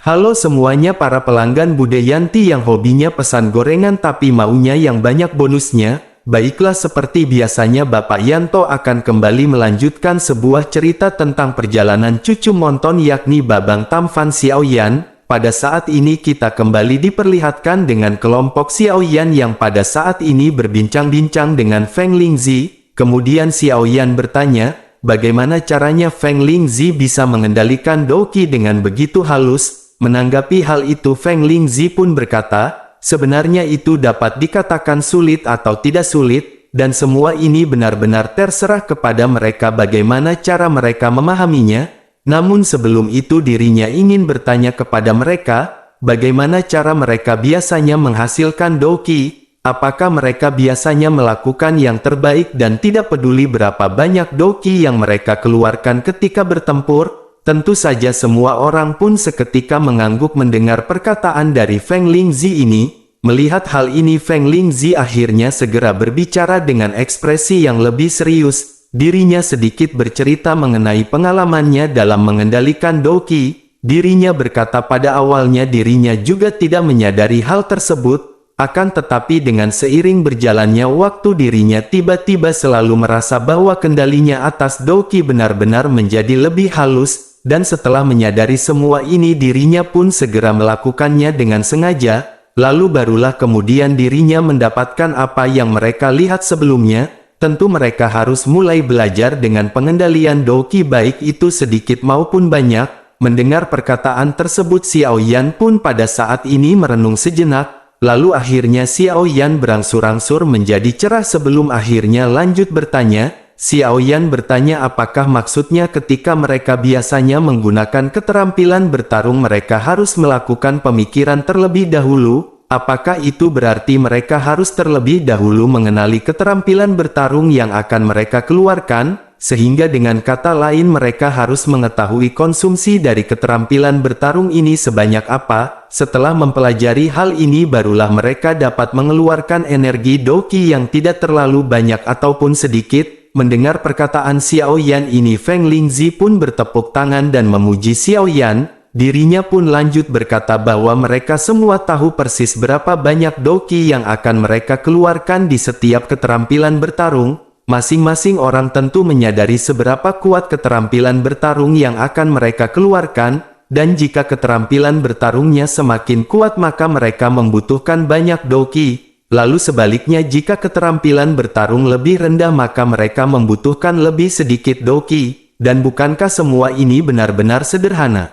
Halo semuanya para pelanggan Bude Yanti yang hobinya pesan gorengan tapi maunya yang banyak bonusnya. Baiklah, seperti biasanya Bapak Yanto akan kembali melanjutkan sebuah cerita tentang perjalanan cucu Monton yakni Babang Tamfan Xiaoyan. Pada saat ini kita kembali diperlihatkan dengan kelompok Xiaoyan yang pada saat ini berbincang-bincang dengan Feng Lingzi. Kemudian Xiaoyan bertanya, bagaimana caranya Feng Lingzi bisa mengendalikan Doqi dengan begitu halus? Menanggapi hal itu Feng Lingzi pun berkata, sebenarnya itu dapat dikatakan sulit atau tidak sulit, dan semua ini benar-benar terserah kepada mereka bagaimana cara mereka memahaminya. Namun sebelum itu dirinya ingin bertanya kepada mereka, bagaimana cara mereka biasanya menghasilkan Doqi, apakah mereka biasanya melakukan yang terbaik dan tidak peduli berapa banyak Doqi yang mereka keluarkan ketika bertempur. Tentu saja semua orang pun seketika mengangguk mendengar perkataan dari Feng Lingzi ini. Melihat hal ini Feng Lingzi akhirnya segera berbicara dengan ekspresi yang lebih serius. Dirinya sedikit bercerita mengenai pengalamannya dalam mengendalikan Doqi. Dirinya berkata pada awalnya dirinya juga tidak menyadari hal tersebut. Akan tetapi dengan seiring berjalannya waktu dirinya tiba-tiba selalu merasa bahwa kendalinya atas Doqi benar-benar menjadi lebih halus. Dan setelah menyadari semua ini dirinya pun segera melakukannya dengan sengaja, lalu barulah kemudian dirinya mendapatkan apa yang mereka lihat sebelumnya. Tentu mereka harus mulai belajar dengan pengendalian Doqi baik itu sedikit maupun banyak. Mendengar perkataan tersebut Xiaoyan pun pada saat ini merenung sejenak, lalu akhirnya Xiaoyan berangsur-angsur menjadi cerah sebelum akhirnya lanjut bertanya. Xiaoyan bertanya apakah maksudnya ketika mereka biasanya menggunakan keterampilan bertarung mereka harus melakukan pemikiran terlebih dahulu, apakah itu berarti mereka harus terlebih dahulu mengenali keterampilan bertarung yang akan mereka keluarkan, sehingga dengan kata lain mereka harus mengetahui konsumsi dari keterampilan bertarung ini sebanyak apa. Setelah mempelajari hal ini barulah mereka dapat mengeluarkan energi Doqi yang tidak terlalu banyak ataupun sedikit. Mendengar perkataan Xiaoyan ini Feng Lingzi pun bertepuk tangan dan memuji Xiaoyan. Dirinya pun lanjut berkata bahwa mereka semua tahu persis berapa banyak Doqi yang akan mereka keluarkan di setiap keterampilan bertarung. Masing-masing orang tentu menyadari seberapa kuat keterampilan bertarung yang akan mereka keluarkan. Dan jika keterampilan bertarungnya semakin kuat maka mereka membutuhkan banyak Doqi. Lalu sebaliknya jika keterampilan bertarung lebih rendah maka mereka membutuhkan lebih sedikit Doqi. Dan bukankah semua ini benar-benar sederhana?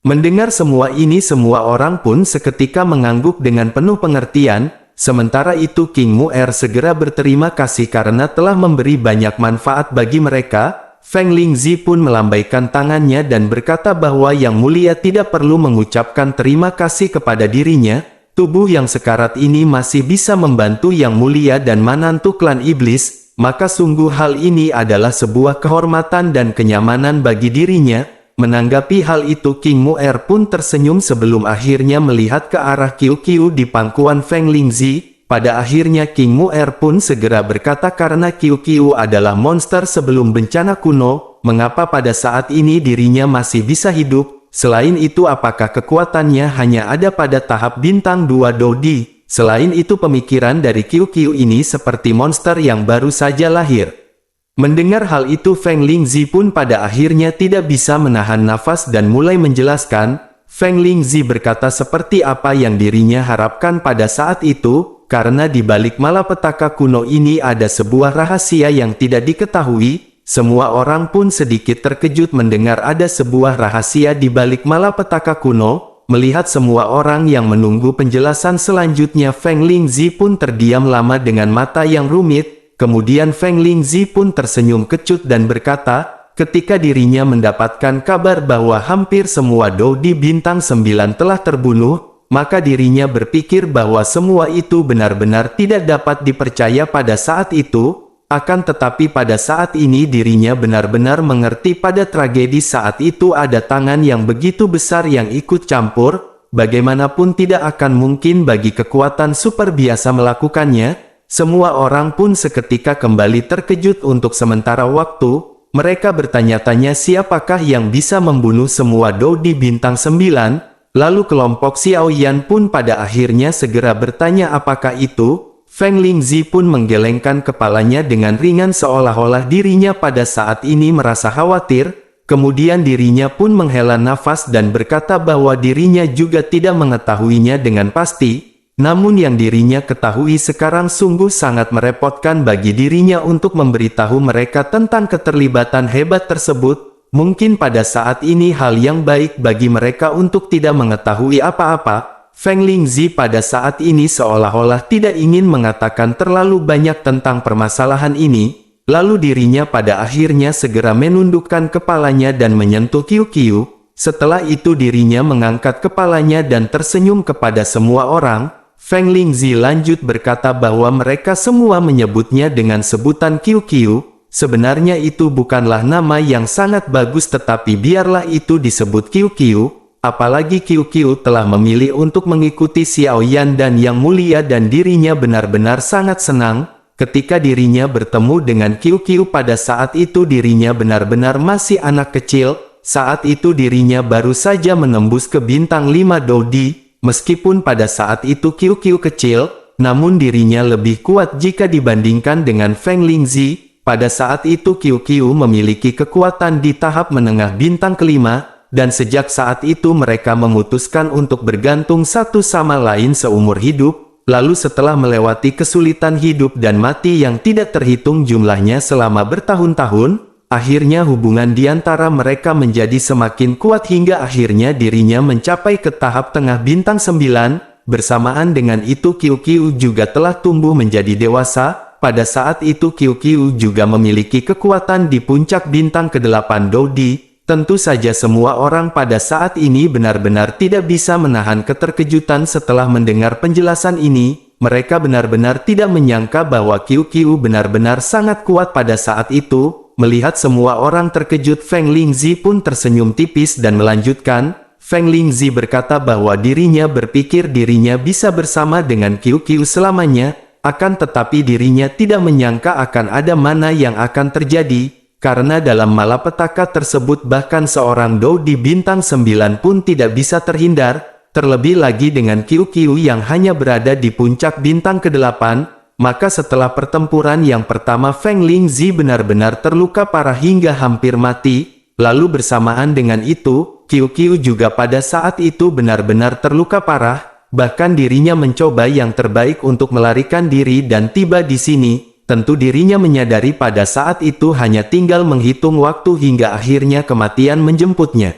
Mendengar semua ini semua orang pun seketika mengangguk dengan penuh pengertian. Sementara itu King Mu'er segera berterima kasih karena telah memberi banyak manfaat bagi mereka. Feng Lingzi pun melambaikan tangannya dan berkata bahwa Yang Mulia tidak perlu mengucapkan terima kasih kepada dirinya. Tubuh yang sekarat ini masih bisa membantu Yang Mulia dan menantu klan iblis, maka sungguh hal ini adalah sebuah kehormatan dan kenyamanan bagi dirinya. Menanggapi hal itu King Mu'er pun tersenyum sebelum akhirnya melihat ke arah Qiu-Qiu di pangkuan Feng Lingzi. Pada akhirnya King Mu'er pun segera berkata karena Qiu-Qiu adalah monster sebelum bencana kuno, mengapa pada saat ini dirinya masih bisa hidup? Selain itu apakah kekuatannya hanya ada pada tahap bintang 2 Dodi? Selain itu pemikiran dari Qiu-Qiu ini seperti monster yang baru saja lahir. Mendengar hal itu Feng Lingzi pun pada akhirnya tidak bisa menahan nafas dan mulai menjelaskan. Feng Lingzi berkata seperti apa yang dirinya harapkan pada saat itu, karena di balik malapetaka kuno ini ada sebuah rahasia yang tidak diketahui. Semua orang pun sedikit terkejut mendengar ada sebuah rahasia di balik malapetaka kuno. Melihat semua orang yang menunggu penjelasan selanjutnya Feng Lingzi pun terdiam lama dengan mata yang rumit. Kemudian Feng Lingzi pun tersenyum kecut dan berkata, ketika dirinya mendapatkan kabar bahwa hampir semua Dodi bintang 9 telah terbunuh, maka dirinya berpikir bahwa semua itu benar-benar tidak dapat dipercaya pada saat itu. Akan tetapi pada saat ini dirinya benar-benar mengerti pada tragedi saat itu ada tangan yang begitu besar yang ikut campur. Bagaimanapun tidak akan mungkin bagi kekuatan super biasa melakukannya. Semua orang pun seketika kembali terkejut untuk sementara waktu. Mereka bertanya-tanya siapakah yang bisa membunuh semua Dodi bintang 9. lalu kelompok Xiaoyan pun pada akhirnya segera bertanya apakah itu. Feng Lingzi pun menggelengkan kepalanya dengan ringan seolah-olah dirinya pada saat ini merasa khawatir, kemudian dirinya pun menghela nafas dan berkata bahwa dirinya juga tidak mengetahuinya dengan pasti, namun yang dirinya ketahui sekarang sungguh sangat merepotkan bagi dirinya untuk memberitahu mereka tentang keterlibatan hebat tersebut. Mungkin pada saat ini hal yang baik bagi mereka untuk tidak mengetahui apa-apa. Feng Lingzi pada saat ini seolah-olah tidak ingin mengatakan terlalu banyak tentang permasalahan ini, lalu dirinya pada akhirnya segera menundukkan kepalanya dan menyentuh Qiu. Setelah itu dirinya mengangkat kepalanya dan tersenyum kepada semua orang. Feng Lingzi lanjut berkata bahwa mereka semua menyebutnya dengan sebutan Qiu. Sebenarnya itu bukanlah nama yang sangat bagus, tetapi biarlah itu disebut Qiu. Apalagi Qiu telah memilih untuk mengikuti Xiaoyan dan Yang Mulia dan dirinya benar-benar sangat senang. Ketika dirinya bertemu dengan Qiu pada saat itu dirinya benar-benar masih anak kecil. Saat itu dirinya baru saja menembus ke bintang 5 Dodi. Meskipun pada saat itu Qiu kecil, namun dirinya lebih kuat jika dibandingkan dengan Feng Lingzi. Pada saat itu Qiu memiliki kekuatan di tahap menengah bintang kelima. Dan sejak saat itu mereka memutuskan untuk bergantung satu sama lain seumur hidup. Lalu setelah melewati kesulitan hidup dan mati yang tidak terhitung jumlahnya selama bertahun-tahun, akhirnya hubungan di antara mereka menjadi semakin kuat hingga akhirnya dirinya mencapai ke tahap tengah bintang 9. Bersamaan dengan itu Qiu juga telah tumbuh menjadi dewasa. Pada saat itu Qiu juga memiliki kekuatan di puncak bintang ke-8 Dodi. Tentu saja semua orang pada saat ini benar-benar tidak bisa menahan keterkejutan setelah mendengar penjelasan ini. Mereka benar-benar tidak menyangka bahwa Qiu benar-benar sangat kuat pada saat itu. Melihat semua orang terkejut, Feng Lingzi pun tersenyum tipis dan melanjutkan. Feng Lingzi berkata bahwa dirinya berpikir dirinya bisa bersama dengan Qiu selamanya. Akan tetapi dirinya tidak menyangka akan ada mana yang akan terjadi. Karena dalam malapetaka tersebut bahkan seorang Dou di bintang 9 pun tidak bisa terhindar, terlebih lagi dengan Qiu yang hanya berada di puncak bintang ke-8, maka setelah pertempuran yang pertama Feng Lingzi benar-benar terluka parah hingga hampir mati, lalu bersamaan dengan itu, Qiu juga pada saat itu benar-benar terluka parah, bahkan dirinya mencoba yang terbaik untuk melarikan diri dan tiba di sini. Tentu dirinya menyadari pada saat itu hanya tinggal menghitung waktu hingga akhirnya kematian menjemputnya.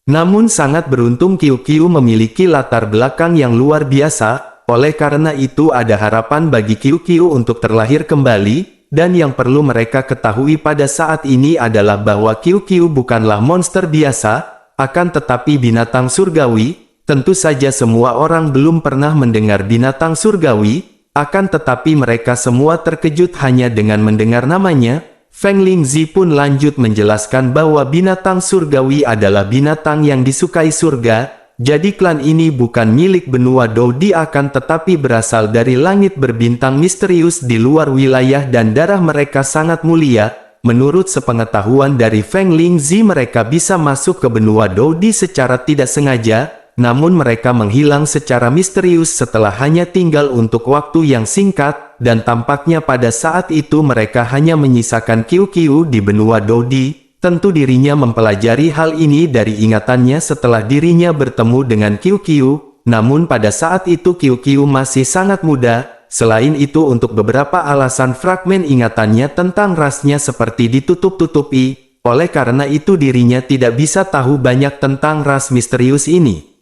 Namun sangat beruntung Qiu memiliki latar belakang yang luar biasa, oleh karena itu ada harapan bagi Qiu untuk terlahir kembali, dan yang perlu mereka ketahui pada saat ini adalah bahwa Qiu bukanlah monster biasa, akan tetapi binatang surgawi. Tentu saja semua orang belum pernah mendengar binatang surgawi. Akan tetapi mereka semua terkejut hanya dengan mendengar namanya. Feng Lingzi pun lanjut menjelaskan bahwa binatang surgawi adalah binatang yang disukai surga. Jadi klan ini bukan milik benua Dodi akan tetapi berasal dari langit berbintang misterius di luar wilayah dan darah mereka sangat mulia. Menurut sepengetahuan dari Feng Lingzi mereka bisa masuk ke benua Dodi secara tidak sengaja. Namun mereka menghilang secara misterius setelah hanya tinggal untuk waktu yang singkat, dan tampaknya pada saat itu mereka hanya menyisakan Qiu di benua Dodi. Tentu dirinya mempelajari hal ini dari ingatannya setelah dirinya bertemu dengan Qiu. Namun pada saat itu Qiu masih sangat muda. Selain itu untuk beberapa alasan fragmen ingatannya tentang rasnya seperti ditutup-tutupi. Oleh karena itu dirinya tidak bisa tahu banyak tentang ras misterius ini.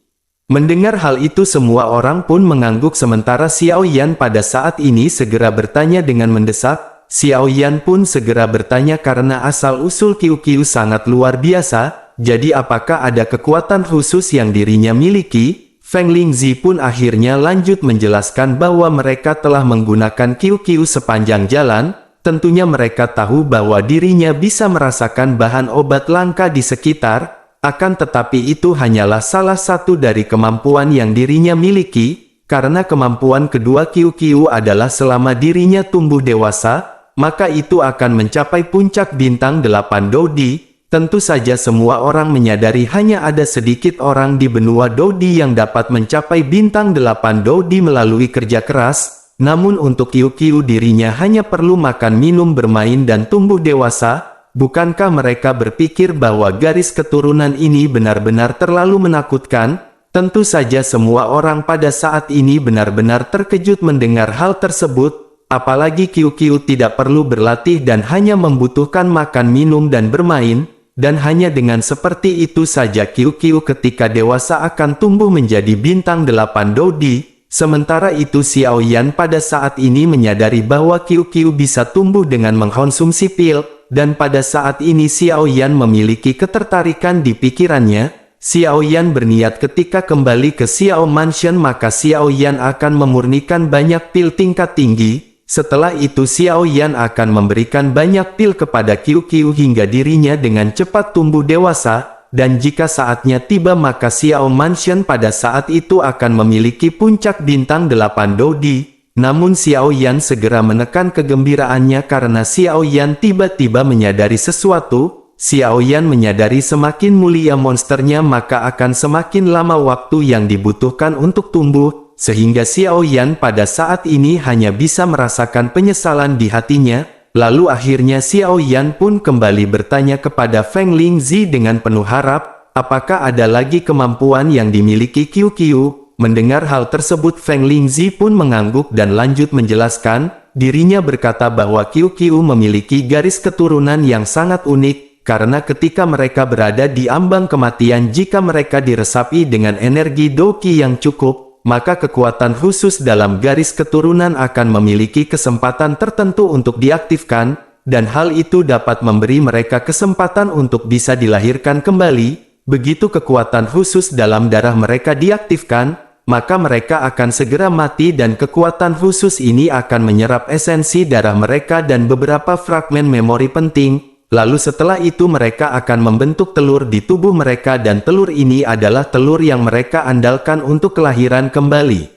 Mendengar hal itu semua orang pun mengangguk sementara Xiaoyan pada saat ini segera bertanya dengan mendesak. Xiaoyan pun segera bertanya karena asal-usul Qiu sangat luar biasa, jadi apakah ada kekuatan khusus yang dirinya miliki? Feng Lingzi pun akhirnya lanjut menjelaskan bahwa mereka telah menggunakan Qiu sepanjang jalan, tentunya mereka tahu bahwa dirinya bisa merasakan bahan obat langka di sekitar. Akan tetapi itu hanyalah salah satu dari kemampuan yang dirinya miliki, karena kemampuan kedua Qiu adalah selama dirinya tumbuh dewasa, maka itu akan mencapai puncak bintang 8 Dodi. Tentu saja semua orang menyadari hanya ada sedikit orang di benua Dodi yang dapat mencapai bintang 8 Dodi melalui kerja keras, namun untuk Qiu dirinya hanya perlu makan, minum, bermain dan tumbuh dewasa. Bukankah mereka berpikir bahwa garis keturunan ini benar-benar terlalu menakutkan? Tentu saja semua orang pada saat ini benar-benar terkejut mendengar hal tersebut, apalagi Qiu tidak perlu berlatih dan hanya membutuhkan makan, minum dan bermain. Dan hanya dengan seperti itu saja Qiu ketika dewasa akan tumbuh menjadi bintang 8 Dodi. Sementara itu Xiao Yan pada saat ini menyadari bahwa Qiu bisa tumbuh dengan mengkonsumsi pil, dan pada saat ini Xiao Yan memiliki ketertarikan di pikirannya. Xiao Yan berniat ketika kembali ke Xiao Mansion maka Xiao Yan akan memurnikan banyak pil tingkat tinggi. Setelah itu Xiao Yan akan memberikan banyak pil kepada Qiu hingga dirinya dengan cepat tumbuh dewasa, dan jika saatnya tiba maka Xiao Mansion pada saat itu akan memiliki puncak bintang 8 Dodi. Namun Xiao Yan segera menekan kegembiraannya karena Xiao Yan tiba-tiba menyadari sesuatu. Xiao Yan menyadari semakin mulia monsternya maka akan semakin lama waktu yang dibutuhkan untuk tumbuh. Sehingga Xiao Yan pada saat ini hanya bisa merasakan penyesalan di hatinya. Lalu akhirnya Xiao Yan pun kembali bertanya kepada Feng Lingzi dengan penuh harap, apakah ada lagi kemampuan yang dimiliki Qiu? Mendengar hal tersebut Feng Lingzi pun mengangguk dan lanjut menjelaskan, dirinya berkata bahwa Qiu memiliki garis keturunan yang sangat unik, karena ketika mereka berada di ambang kematian jika mereka diresapi dengan energi Doqi yang cukup, maka kekuatan khusus dalam garis keturunan akan memiliki kesempatan tertentu untuk diaktifkan, dan hal itu dapat memberi mereka kesempatan untuk bisa dilahirkan kembali. Begitu kekuatan khusus dalam darah mereka diaktifkan, maka mereka akan segera mati dan kekuatan khusus ini akan menyerap esensi darah mereka dan beberapa fragmen memori penting. Lalu setelah itu mereka akan membentuk telur di tubuh mereka dan telur ini adalah telur yang mereka andalkan untuk kelahiran kembali.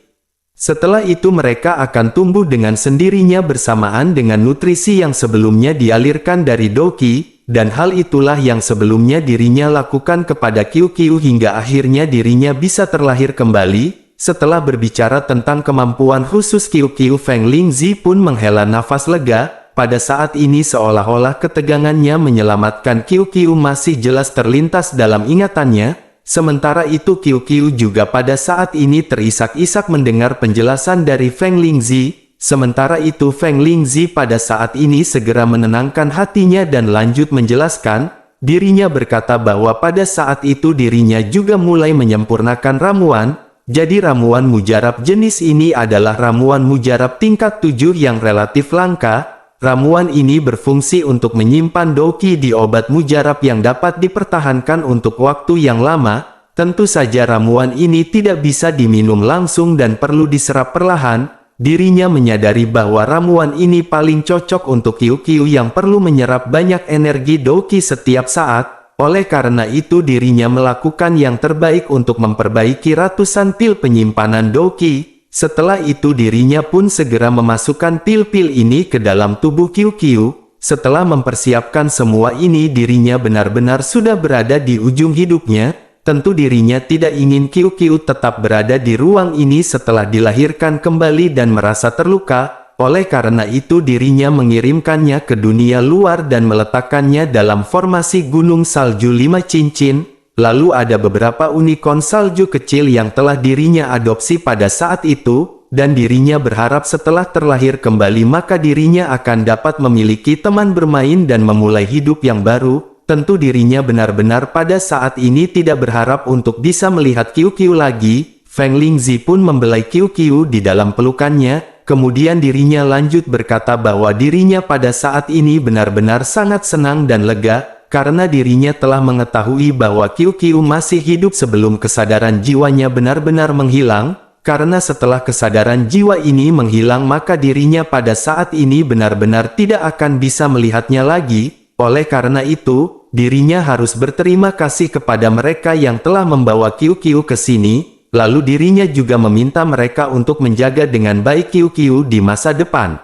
Setelah itu mereka akan tumbuh dengan sendirinya bersamaan dengan nutrisi yang sebelumnya dialirkan dari Doqi, dan hal itulah yang sebelumnya dirinya lakukan kepada Qiu hingga akhirnya dirinya bisa terlahir kembali. Setelah berbicara tentang kemampuan khusus Qiu, Feng Lingzi pun menghela nafas lega. Pada saat ini seolah-olah ketegangannya menyelamatkan Qiu masih jelas terlintas dalam ingatannya. Sementara itu Qiu juga pada saat ini terisak-isak mendengar penjelasan dari Feng Lingzi. Sementara itu Feng Lingzi pada saat ini segera menenangkan hatinya dan lanjut menjelaskan. Dirinya berkata bahwa pada saat itu dirinya juga mulai menyempurnakan ramuan. Jadi ramuan mujarab jenis ini adalah ramuan mujarab tingkat 7 yang relatif langka. Ramuan ini berfungsi untuk menyimpan Doqi di obat mujarab yang dapat dipertahankan untuk waktu yang lama. Tentu saja ramuan ini tidak bisa diminum langsung dan perlu diserap perlahan. Dirinya menyadari bahwa ramuan ini paling cocok untuk Qiu yang perlu menyerap banyak energi Doqi setiap saat. Oleh karena itu dirinya melakukan yang terbaik untuk memperbaiki ratusan pil penyimpanan Doqi. Setelah itu dirinya pun segera memasukkan pil-pil ini ke dalam tubuh Qiu. Setelah mempersiapkan semua ini dirinya benar-benar sudah berada di ujung hidupnya. Tentu dirinya tidak ingin Qiu tetap berada di ruang ini setelah dilahirkan kembali dan merasa terluka. Oleh karena itu dirinya mengirimkannya ke dunia luar dan meletakkannya dalam formasi gunung salju 5 cincin. Lalu ada beberapa unicorn salju kecil yang telah dirinya adopsi pada saat itu, dan dirinya berharap setelah terlahir kembali maka dirinya akan dapat memiliki teman bermain dan memulai hidup yang baru. Tentu dirinya benar-benar pada saat ini tidak berharap untuk bisa melihat Qiu lagi. Feng Lingzi pun membelai Qiu di dalam pelukannya, kemudian dirinya lanjut berkata bahwa dirinya pada saat ini benar-benar sangat senang dan lega, karena dirinya telah mengetahui bahwa Qiu masih hidup sebelum kesadaran jiwanya benar-benar menghilang. Karena setelah kesadaran jiwa ini menghilang maka dirinya pada saat ini benar-benar tidak akan bisa melihatnya lagi. Oleh karena itu, dirinya harus berterima kasih kepada mereka yang telah membawa Qiu ke sini. Lalu dirinya juga meminta mereka untuk menjaga dengan baik Qiu di masa depan.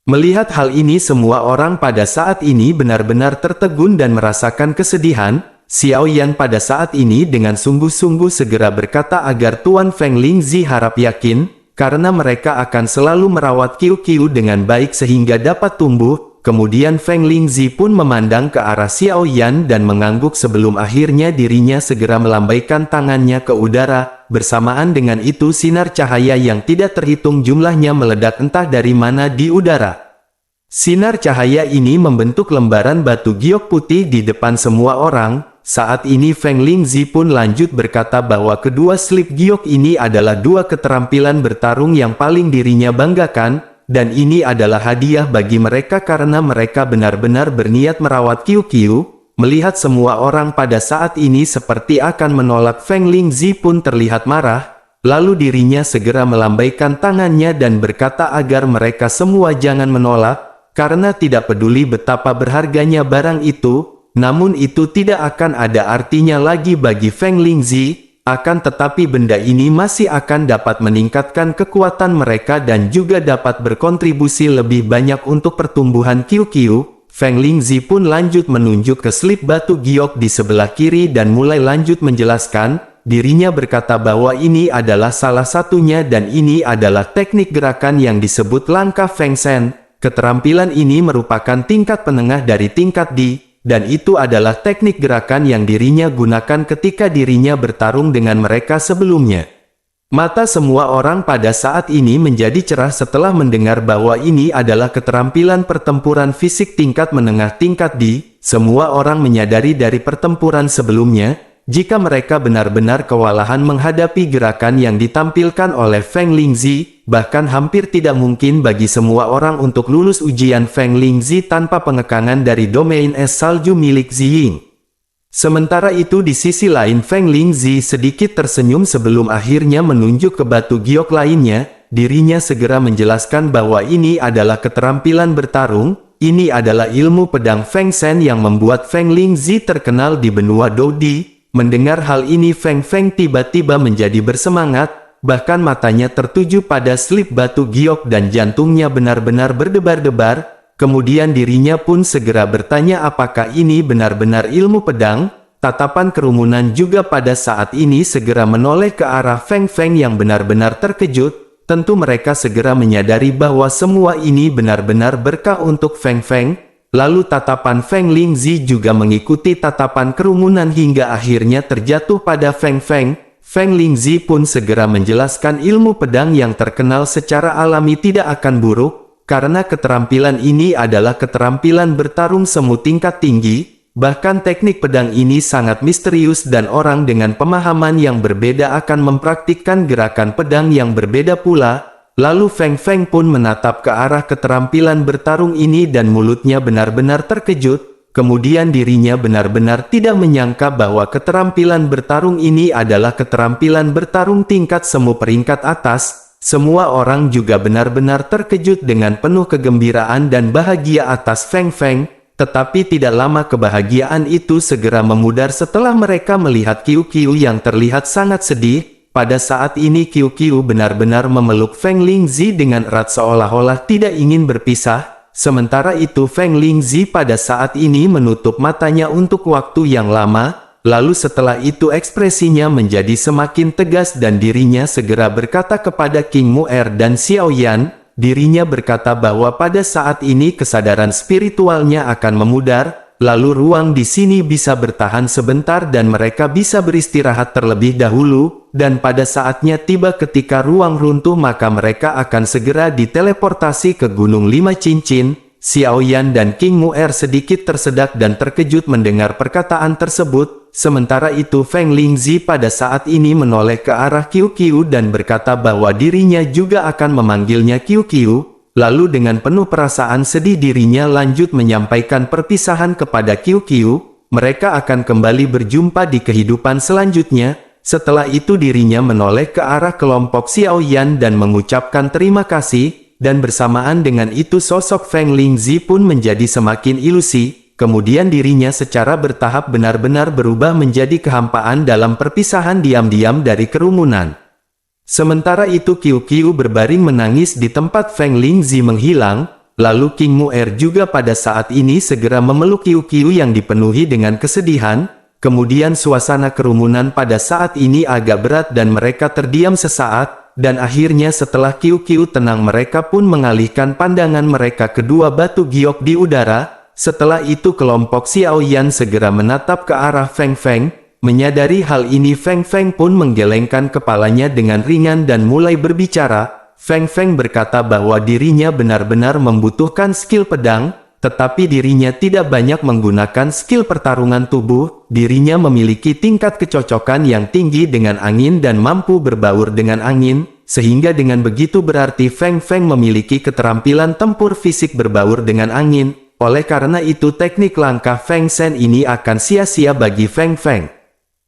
Melihat hal ini semua orang pada saat ini benar-benar tertegun dan merasakan kesedihan. Xiao Yan pada saat ini dengan sungguh-sungguh segera berkata agar Tuan Feng Lingzi harap yakin, karena mereka akan selalu merawat Qiu Qiu dengan baik sehingga dapat tumbuh. Kemudian Feng Lingzi pun memandang ke arah Xiao Yan dan mengangguk sebelum akhirnya dirinya segera melambaikan tangannya ke udara. Bersamaan dengan itu sinar cahaya yang tidak terhitung jumlahnya meledak entah dari mana di udara. Sinar cahaya ini membentuk lembaran batu giok putih di depan semua orang. Saat ini Feng Lingzi pun lanjut berkata bahwa kedua slip giok ini adalah dua keterampilan bertarung yang paling dirinya banggakan, dan ini adalah hadiah bagi mereka karena mereka benar-benar berniat merawat Qiu Qiu. Melihat semua orang pada saat ini seperti akan menolak, Feng Lingzi pun terlihat marah, lalu dirinya segera melambaikan tangannya dan berkata agar mereka semua jangan menolak, karena tidak peduli betapa berharganya barang itu. Namun itu tidak akan ada artinya lagi bagi Feng Lingzi, akan tetapi benda ini masih akan dapat meningkatkan kekuatan mereka dan juga dapat berkontribusi lebih banyak untuk pertumbuhan Qiu Qiu. Feng Lingzi pun lanjut menunjuk ke slip batu giok di sebelah kiri dan mulai lanjut menjelaskan, dirinya berkata bahwa ini adalah salah satunya dan ini adalah teknik gerakan yang disebut langkah Feng Shen. Keterampilan ini merupakan tingkat penengah dari tingkat Di. Dan itu adalah teknik gerakan yang dirinya gunakan ketika dirinya bertarung dengan mereka sebelumnya. Mata semua orang pada saat ini menjadi cerah setelah mendengar bahwa ini adalah keterampilan pertempuran fisik tingkat menengah tingkat Di. Semua orang menyadari dari pertempuran sebelumnya, jika mereka benar-benar kewalahan menghadapi gerakan yang ditampilkan oleh Feng Lingzi, bahkan hampir tidak mungkin bagi semua orang untuk lulus ujian Feng Lingzi tanpa pengekangan dari domain es salju milik Ziying. Sementara itu di sisi lain Feng Lingzi sedikit tersenyum sebelum akhirnya menunjuk ke batu giok lainnya. Dirinya segera menjelaskan bahwa ini adalah keterampilan bertarung, ini adalah ilmu pedang Feng Shen yang membuat Feng Lingzi terkenal di benua Dodi. Mendengar hal ini Feng Feng tiba-tiba menjadi bersemangat, bahkan matanya tertuju pada slip batu giok dan jantungnya benar-benar berdebar-debar. Kemudian dirinya pun segera bertanya apakah ini benar-benar ilmu pedang. Tatapan kerumunan juga pada saat ini segera menoleh ke arah Feng Feng yang benar-benar terkejut. Tentu mereka segera menyadari bahwa semua ini benar-benar berkah untuk Feng Feng. Lalu tatapan Feng Lingzi juga mengikuti tatapan kerumunan hingga akhirnya terjatuh pada Feng Feng. Feng Lingzi pun segera menjelaskan ilmu pedang yang terkenal secara alami tidak akan buruk, karena keterampilan ini adalah keterampilan bertarung semu tingkat tinggi. Bahkan teknik pedang ini sangat misterius dan orang dengan pemahaman yang berbeda akan mempraktikkan gerakan pedang yang berbeda pula. Lalu Feng Feng pun menatap ke arah keterampilan bertarung ini dan mulutnya benar-benar terkejut. Kemudian dirinya benar-benar tidak menyangka bahwa keterampilan bertarung ini adalah keterampilan bertarung tingkat semu peringkat atas. Semua orang juga benar-benar terkejut dengan penuh kegembiraan dan bahagia atas Feng Feng. Tetapi tidak lama kebahagiaan itu segera memudar setelah mereka melihat Qiu Qiu yang terlihat sangat sedih. Pada saat ini Qiu Qiu benar-benar memeluk Feng Lingzi dengan erat seolah-olah tidak ingin berpisah. Sementara itu Feng Lingzi pada saat ini menutup matanya untuk waktu yang lama. Lalu setelah itu ekspresinya menjadi semakin tegas dan dirinya segera berkata kepada King Mu'er dan Xiao Yan. Dirinya berkata bahwa pada saat ini kesadaran spiritualnya akan memudar. Lalu ruang di sini bisa bertahan sebentar dan mereka bisa beristirahat terlebih dahulu, dan pada saatnya tiba ketika ruang runtuh maka mereka akan segera diteleportasi ke Gunung Lima Cincin. Xiao Yan dan King Mu'er sedikit tersedak dan terkejut mendengar perkataan tersebut. Sementara itu Feng Lingzi pada saat ini menoleh ke arah Qiu Qiu dan berkata bahwa dirinya juga akan memanggilnya Qiu Qiu. Lalu dengan penuh perasaan sedih dirinya lanjut menyampaikan perpisahan kepada Qiu Qiu. Mereka akan kembali berjumpa di kehidupan selanjutnya. Setelah itu dirinya menoleh ke arah kelompok Xiao Yan dan mengucapkan terima kasih. Dan bersamaan dengan itu sosok Feng Lingzi pun menjadi semakin ilusi. Kemudian dirinya secara bertahap benar-benar berubah menjadi kehampaan dalam perpisahan diam-diam dari kerumunan. Sementara itu Qiu Qiu berbaring menangis di tempat Feng Lingzi menghilang. lalu King Mu'er juga pada saat ini segera memeluk Qiu Qiu yang dipenuhi dengan kesedihan. Kemudian suasana kerumunan pada saat ini agak berat dan mereka terdiam sesaat, dan akhirnya setelah Qiu Qiu tenang mereka pun mengalihkan pandangan mereka ke dua batu giok di udara. Setelah itu kelompok Xiao Yan segera menatap ke arah Feng Feng. Menyadari hal ini Feng Feng pun menggelengkan kepalanya dengan ringan dan mulai berbicara. Feng Feng berkata bahwa dirinya benar-benar membutuhkan skill pedang, tetapi dirinya tidak banyak menggunakan skill pertarungan tubuh. Dirinya memiliki tingkat kecocokan yang tinggi dengan angin dan mampu berbaur dengan angin, sehingga dengan begitu berarti Feng Feng memiliki keterampilan tempur fisik berbaur dengan angin. Oleh karena itu teknik langkah Feng Shen ini akan sia-sia bagi Feng Feng.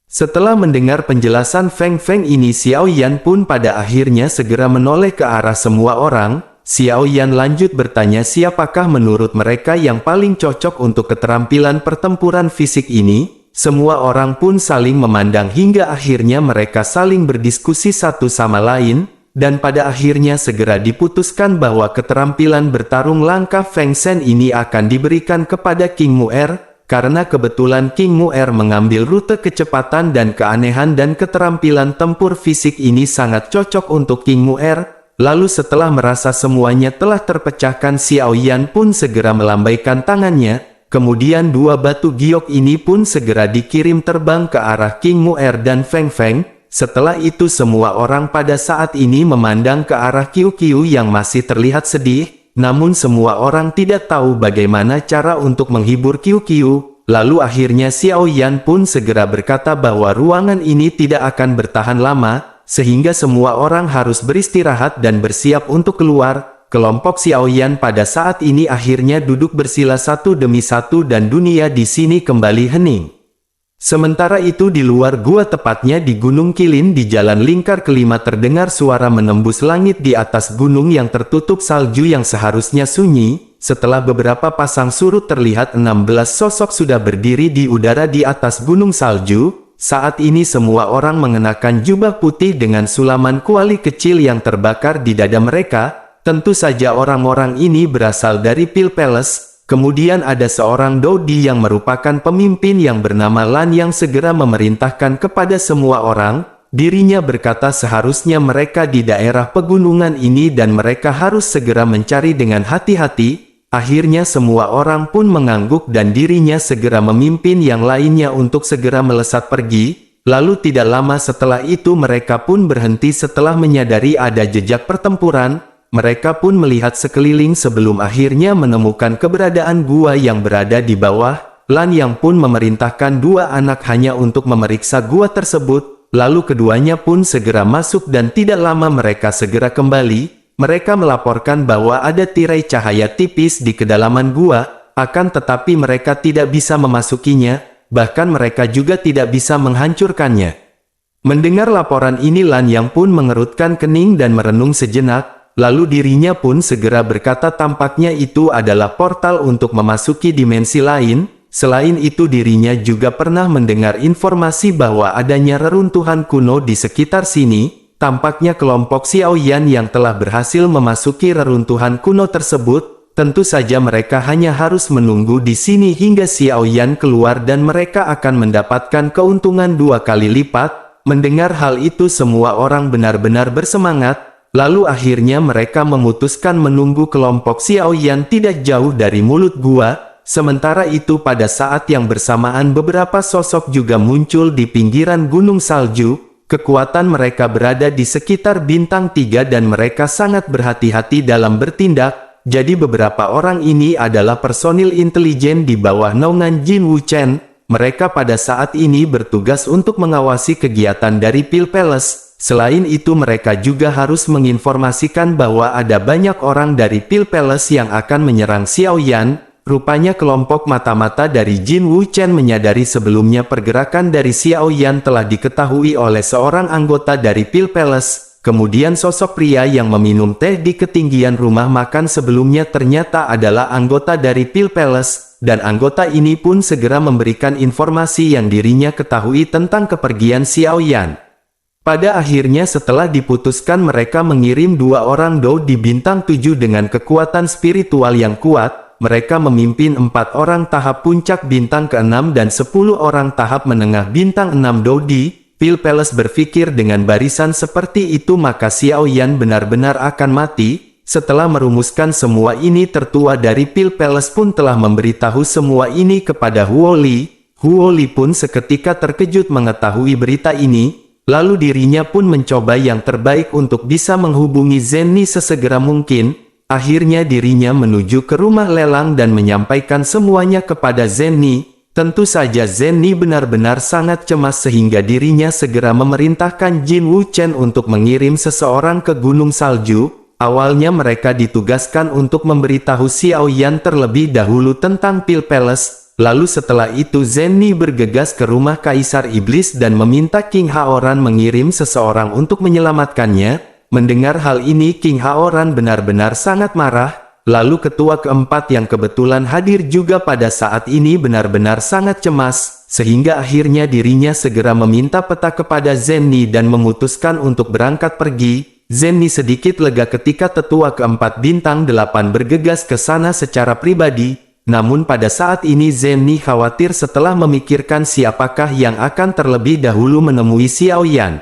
Setelah mendengar penjelasan Feng Feng ini, Xiao Yan pun pada akhirnya segera menoleh ke arah semua orang. Xiao Yan lanjut bertanya siapakah menurut mereka yang paling cocok untuk keterampilan pertempuran fisik ini. Semua orang pun saling memandang hingga akhirnya mereka saling berdiskusi satu sama lain, dan pada akhirnya segera diputuskan bahwa keterampilan bertarung langkah Feng Shen ini akan diberikan kepada King Mu'er. Karena kebetulan King Mu'er mengambil rute kecepatan dan keanehan dan keterampilan tempur fisik ini sangat cocok untuk King Mu'er. Lalu setelah merasa semuanya telah terpecahkan, Xiao Yan pun segera melambaikan tangannya. Kemudian dua batu giok ini pun segera dikirim terbang ke arah King Mu'er dan Feng Feng. Setelah itu semua orang pada saat ini memandang ke arah Qiu Qiu yang masih terlihat sedih. Namun semua orang tidak tahu bagaimana cara untuk menghibur Qiu Qiu. Lalu akhirnya Xiao Yan pun segera berkata bahwa ruangan ini tidak akan bertahan lama, sehingga semua orang harus beristirahat dan bersiap untuk keluar. Kelompok Xiao Yan pada saat ini akhirnya duduk bersila satu demi satu dan dunia di sini kembali hening. Sementara itu di luar gua, tepatnya di Gunung Qilin di jalan lingkar kelima, terdengar suara menembus langit di atas gunung yang tertutup salju yang seharusnya sunyi. Setelah beberapa pasang surut terlihat 16 sosok sudah berdiri di udara di atas gunung salju. Saat ini semua orang mengenakan jubah putih dengan sulaman kuali kecil yang terbakar di dada mereka. Tentu saja orang-orang ini berasal dari Pil Palace. Kemudian ada seorang Dodi yang merupakan pemimpin yang bernama Lan yang segera memerintahkan kepada semua orang. Dirinya berkata seharusnya mereka di daerah pegunungan ini dan mereka harus segera mencari dengan hati-hati. Akhirnya semua orang pun mengangguk dan dirinya segera memimpin yang lainnya untuk segera melesat pergi. Lalu tidak lama setelah itu mereka pun berhenti setelah menyadari ada jejak pertempuran. Mereka pun melihat sekeliling sebelum akhirnya menemukan keberadaan gua yang berada di bawah. Lan yang pun memerintahkan dua anak hanya untuk memeriksa gua tersebut. Lalu keduanya pun segera masuk dan tidak lama mereka segera kembali. Mereka melaporkan bahwa ada tirai cahaya tipis di kedalaman gua, akan tetapi mereka tidak bisa memasukinya, bahkan mereka juga tidak bisa menghancurkannya. Mendengar laporan ini Lan yang pun mengerutkan kening dan merenung sejenak, lalu dirinya pun segera berkata tampaknya itu adalah portal untuk memasuki dimensi lain. Selain itu dirinya juga pernah mendengar informasi bahwa adanya reruntuhan kuno di sekitar sini. Tampaknya kelompok Xiao Yan yang telah berhasil memasuki reruntuhan kuno tersebut. Tentu saja mereka hanya harus menunggu di sini hingga Xiao Yan keluar dan mereka akan mendapatkan keuntungan 2 kali lipat. Mendengar hal itu semua orang benar-benar bersemangat. Lalu akhirnya mereka memutuskan menunggu kelompok Xiao Yan tidak jauh dari mulut gua. Sementara itu pada saat yang bersamaan beberapa sosok juga muncul di pinggiran gunung salju. Kekuatan mereka berada di sekitar bintang 3 dan mereka sangat berhati-hati dalam bertindak. Jadi beberapa orang ini adalah personil intelijen di bawah naungan Jin Wuchen. Mereka pada saat ini bertugas untuk mengawasi kegiatan dari Pil Palace. Selain itu mereka juga harus menginformasikan bahwa ada banyak orang dari Pil Palace yang akan menyerang Xiao Yan. Rupanya kelompok mata-mata dari Jin Wuchen menyadari sebelumnya pergerakan dari Xiao Yan telah diketahui oleh seorang anggota dari Pil Palace. Kemudian sosok pria yang meminum teh di ketinggian rumah makan sebelumnya ternyata adalah anggota dari Pil Palace. Dan anggota ini pun segera memberikan informasi yang dirinya ketahui tentang kepergian Xiao Yan. Pada akhirnya setelah diputuskan mereka mengirim 2 orang Dou di bintang 7 dengan kekuatan spiritual yang kuat, mereka memimpin 4 orang tahap puncak bintang ke-6 dan 10 orang tahap menengah bintang 6 Dou di Pil Palace. Berpikir dengan barisan seperti itu maka Xiao Yan benar-benar akan mati. Setelah merumuskan semua ini tertua dari Pil Palace pun telah memberitahu semua ini kepada Huo Li. Huo Li pun seketika terkejut mengetahui berita ini. Lalu dirinya pun mencoba yang terbaik untuk bisa menghubungi Zenny sesegera mungkin. Akhirnya dirinya menuju ke rumah lelang dan menyampaikan semuanya kepada Zenny. Tentu saja Zenny benar-benar sangat cemas sehingga dirinya segera memerintahkan Jin Wuchen untuk mengirim seseorang ke Gunung Salju. Awalnya mereka ditugaskan untuk memberitahu Xiao Yan terlebih dahulu tentang Pil Palace. Lalu setelah itu Zenny bergegas ke rumah Kaisar Iblis dan meminta King Haoran mengirim seseorang untuk menyelamatkannya. Mendengar hal ini King Haoran benar-benar sangat marah. Lalu ketua keempat yang kebetulan hadir juga pada saat ini benar-benar sangat cemas. Sehingga akhirnya dirinya segera meminta peta kepada Zenny dan memutuskan untuk berangkat pergi. Zenny sedikit lega ketika tetua keempat bintang 8 bergegas ke sana secara pribadi. Namun pada saat ini Zenny khawatir setelah memikirkan siapakah yang akan terlebih dahulu menemui Xiao Yan.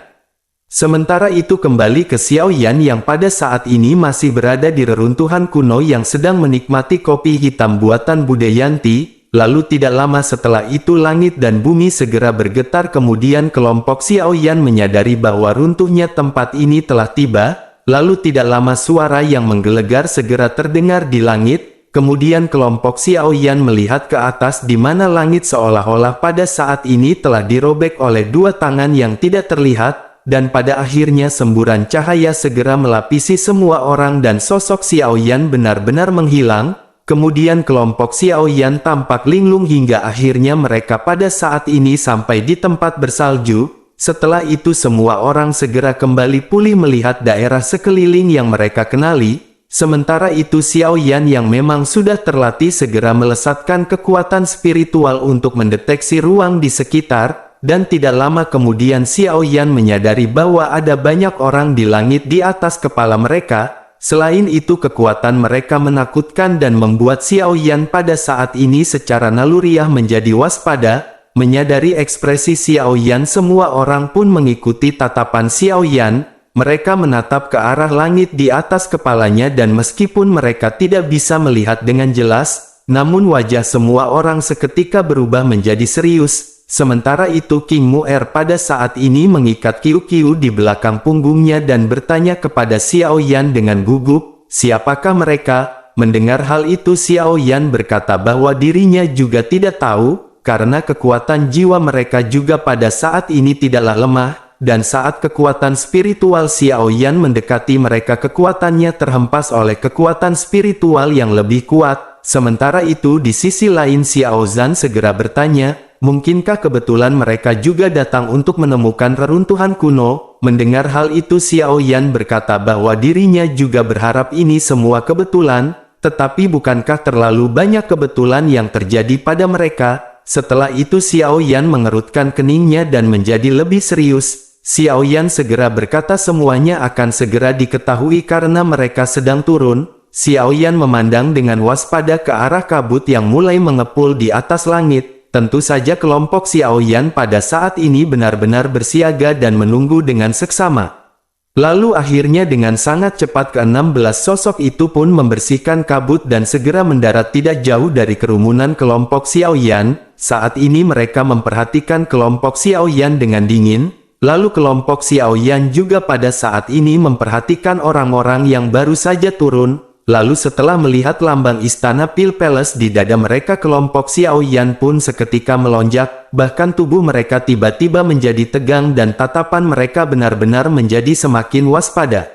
Sementara itu kembali ke Xiao Yan yang pada saat ini masih berada di reruntuhan kuno yang sedang menikmati kopi hitam buatan Budayanti. Lalu tidak lama setelah itu langit dan bumi segera bergetar, kemudian kelompok Xiao Yan menyadari bahwa runtuhnya tempat ini telah tiba. Lalu tidak lama suara yang menggelegar segera terdengar di langit. Kemudian kelompok Xiao Yan melihat ke atas di mana langit seolah-olah pada saat ini telah dirobek oleh 2 tangan yang tidak terlihat, dan pada akhirnya semburan cahaya segera melapisi semua orang dan sosok Xiao Yan benar-benar menghilang. Kemudian kelompok Xiao Yan tampak linglung hingga akhirnya mereka pada saat ini sampai di tempat bersalju. Setelah itu semua orang segera kembali pulih melihat daerah sekeliling yang mereka kenali. Sementara itu Xiao Yan yang memang sudah terlatih segera melesatkan kekuatan spiritual untuk mendeteksi ruang di sekitar, dan tidak lama kemudian Xiao Yan menyadari bahwa ada banyak orang di langit di atas kepala mereka. Selain itu kekuatan mereka menakutkan dan membuat Xiao Yan pada saat ini secara naluriah menjadi waspada. Menyadari ekspresi Xiao Yan semua orang pun mengikuti tatapan Xiao Yan. Mereka menatap ke arah langit di atas kepalanya dan meskipun mereka tidak bisa melihat dengan jelas, namun wajah semua orang seketika berubah menjadi serius. Sementara itu King Mu'er pada saat ini mengikat Qiu-Qiu di belakang punggungnya dan bertanya kepada Xiao Yan dengan gugup, "Siapakah mereka?" Mendengar hal itu Xiao Yan berkata bahwa dirinya juga tidak tahu, karena kekuatan jiwa mereka juga pada saat ini tidaklah lemah. Dan saat kekuatan spiritual Xiao Yan mendekati mereka kekuatannya terhempas oleh kekuatan spiritual yang lebih kuat. Sementara itu di sisi lain Xiao Zhan segera bertanya, mungkinkah kebetulan mereka juga datang untuk menemukan reruntuhan kuno? Mendengar hal itu Xiao Yan berkata bahwa dirinya juga berharap ini semua kebetulan, tetapi bukankah terlalu banyak kebetulan yang terjadi pada mereka? Setelah itu Xiao Yan mengerutkan keningnya dan menjadi lebih serius. Xiao Yan segera berkata semuanya akan segera diketahui karena mereka sedang turun. Xiao Yan memandang dengan waspada ke arah kabut yang mulai mengepul di atas langit. Tentu saja kelompok Xiao Yan pada saat ini benar-benar bersiaga dan menunggu dengan seksama. Lalu akhirnya dengan sangat cepat ke-16 sosok itu pun membersihkan kabut dan segera mendarat tidak jauh dari kerumunan kelompok Xiao Yan. Saat ini mereka memperhatikan kelompok Xiao Yan dengan dingin. Lalu kelompok Xiao Yan juga pada saat ini memperhatikan orang-orang yang baru saja turun. Lalu setelah melihat lambang istana Pil Palace di dada mereka kelompok Xiao Yan pun seketika melonjak. Bahkan tubuh mereka tiba-tiba menjadi tegang dan tatapan mereka benar-benar menjadi semakin waspada.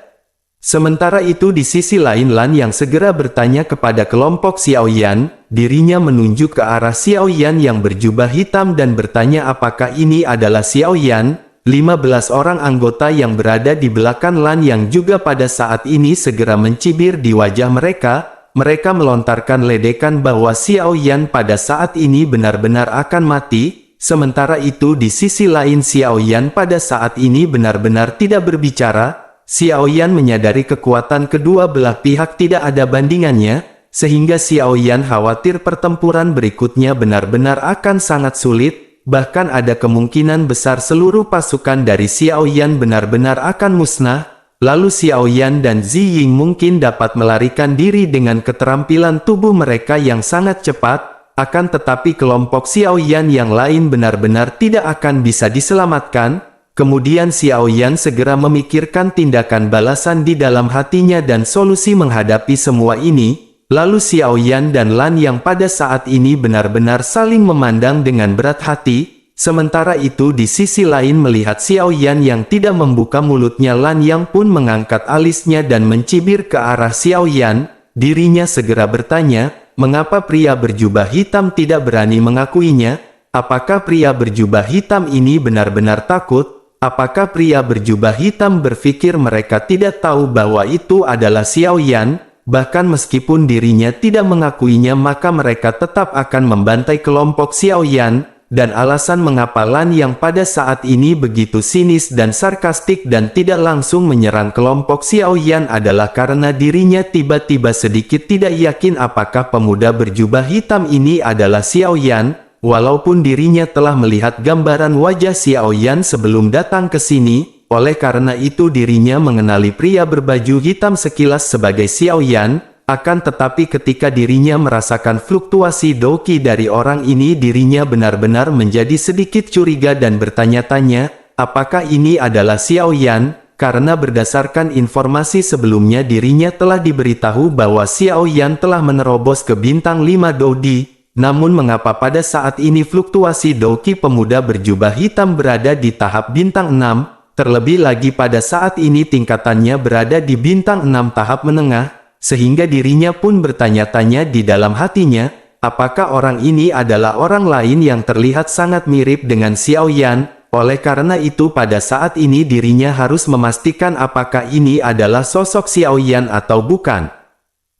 Sementara itu di sisi lain Lan yang segera bertanya kepada kelompok Xiao Yan. Dirinya menunjuk ke arah Xiao Yan yang berjubah hitam dan bertanya apakah ini adalah Xiao Yan. 15 orang anggota yang berada di belakang Lan yang juga pada saat ini segera mencibir di wajah mereka. Mereka melontarkan ledekan bahwa Xiao Yan pada saat ini benar-benar akan mati. Sementara itu di sisi lain Xiao Yan pada saat ini benar-benar tidak berbicara. Xiao Yan menyadari kekuatan kedua belah pihak tidak ada bandingannya, sehingga Xiao Yan khawatir pertempuran berikutnya benar-benar akan sangat sulit, bahkan ada kemungkinan besar seluruh pasukan dari Xiao Yan benar-benar akan musnah. Lalu Xiao Yan dan Zi Ying mungkin dapat melarikan diri dengan keterampilan tubuh mereka yang sangat cepat. Akan tetapi kelompok Xiao Yan yang lain benar-benar tidak akan bisa diselamatkan. Kemudian Xiao Yan segera memikirkan tindakan balasan di dalam hatinya dan solusi menghadapi semua ini. Lalu Xiao Yan dan Lan yang pada saat ini benar-benar saling memandang dengan berat hati. Sementara itu di sisi lain melihat Xiao Yan yang tidak membuka mulutnya, Lan yang pun mengangkat alisnya dan mencibir ke arah Xiao Yan. Dirinya segera bertanya, mengapa pria berjubah hitam tidak berani mengakuinya? Apakah pria berjubah hitam ini benar-benar takut? Apakah pria berjubah hitam berpikir mereka tidak tahu bahwa itu adalah Xiao Yan? Bahkan meskipun dirinya tidak mengakuinya, maka mereka tetap akan membantai kelompok Xiao Yan. Dan alasan mengapa Lan yang pada saat ini begitu sinis dan sarkastik dan tidak langsung menyerang kelompok Xiao Yan adalah karena dirinya tiba-tiba sedikit tidak yakin apakah pemuda berjubah hitam ini adalah Xiao Yan, walaupun dirinya telah melihat gambaran wajah Xiao Yan sebelum datang ke sini. Oleh karena itu dirinya mengenali pria berbaju hitam sekilas sebagai Xiao Yan. Akan tetapi ketika dirinya merasakan fluktuasi doqi dari orang ini, dirinya benar-benar menjadi sedikit curiga dan bertanya-tanya, apakah ini adalah Xiao Yan? Karena berdasarkan informasi sebelumnya dirinya telah diberitahu bahwa Xiao Yan telah menerobos ke bintang 5 Dodi. Namun mengapa pada saat ini fluktuasi doqi pemuda berjubah hitam berada di tahap bintang 6, terlebih lagi pada saat ini tingkatannya berada di bintang 6 tahap menengah? Sehingga dirinya pun bertanya-tanya di dalam hatinya, apakah orang ini adalah orang lain yang terlihat sangat mirip dengan Xiao Yan? Oleh karena itu pada saat ini dirinya harus memastikan apakah ini adalah sosok Xiao Yan atau bukan.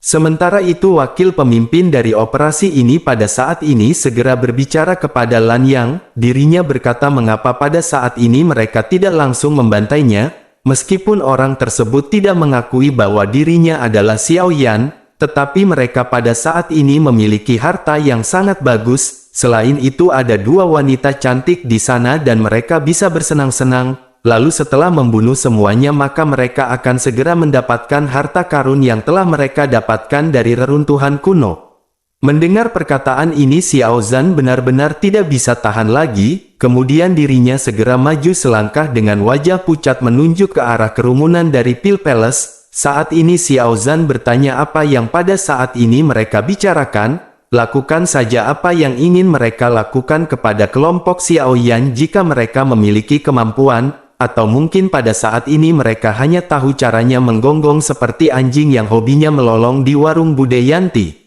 Sementara itu wakil pemimpin dari operasi ini pada saat ini segera berbicara kepada Lan Yang. Dirinya berkata mengapa pada saat ini mereka tidak langsung membantainya. Meskipun orang tersebut tidak mengakui bahwa dirinya adalah Xiao Yan, tetapi mereka pada saat ini memiliki harta yang sangat bagus. Selain itu ada dua wanita cantik di sana dan mereka bisa bersenang-senang. Lalu setelah membunuh semuanya maka mereka akan segera mendapatkan harta karun yang telah mereka dapatkan dari reruntuhan kuno. Mendengar perkataan ini Xiao Zhan benar-benar tidak bisa tahan lagi, kemudian dirinya segera maju selangkah dengan wajah pucat menunjuk ke arah kerumunan dari Pil Palace. Saat ini Xiao Zhan bertanya apa yang pada saat ini mereka bicarakan, lakukan saja apa yang ingin mereka lakukan kepada kelompok Xiao Yan jika mereka memiliki kemampuan, atau mungkin pada saat ini mereka hanya tahu caranya menggonggong seperti anjing yang hobinya melolong di warung Budayanti.